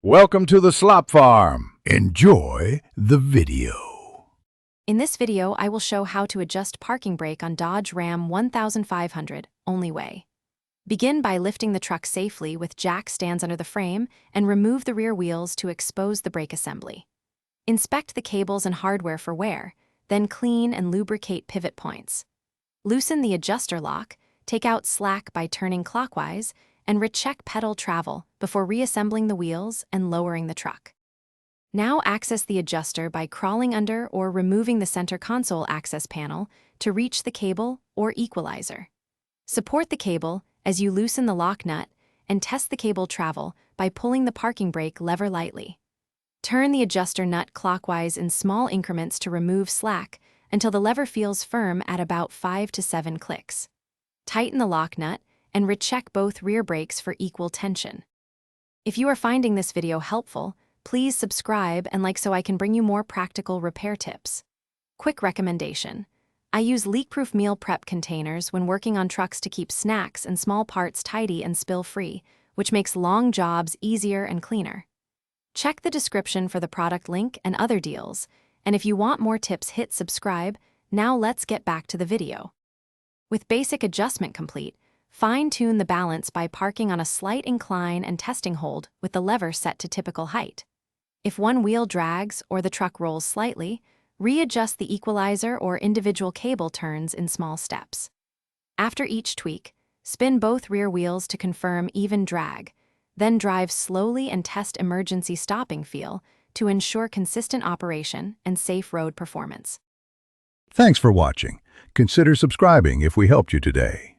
Welcome to the Slop Farm. Enjoy the video. In this video, I will show how to adjust parking brake on Dodge Ram 1500, only way. Begin by lifting the truck safely with jack stands under the frame and remove the rear wheels to expose the brake assembly. Inspect the cables and hardware for wear, then clean and lubricate pivot points. Loosen the adjuster lock, take out slack by turning clockwise, and recheck pedal travel before reassembling the wheels and lowering the truck. Now access the adjuster by crawling under or removing the center console access panel to reach the cable or equalizer. Support the cable as you loosen the lock nut and test the cable travel by pulling the parking brake lever lightly. Turn the adjuster nut clockwise in small increments to remove slack until the lever feels firm at about 5 to 7 clicks. Tighten the lock nut and recheck both rear brakes for equal tension. If you are finding this video helpful, please subscribe and like so I can bring you more practical repair tips. Quick recommendation: I use leak-proof meal prep containers when working on trucks to keep snacks and small parts tidy and spill-free, which makes long jobs easier and cleaner. Check the description for the product link and other deals, and if you want more tips, hit subscribe. Now let's get back to the video. With basic adjustment complete, fine-tune the balance by parking on a slight incline and testing hold with the lever set to typical height. If one wheel drags or the truck rolls slightly, readjust the equalizer or individual cable turns in small steps. After each tweak, spin both rear wheels to confirm even drag, then drive slowly and test emergency stopping feel to ensure consistent operation and safe road performance. Thanks for watching. Consider subscribing if we helped you today.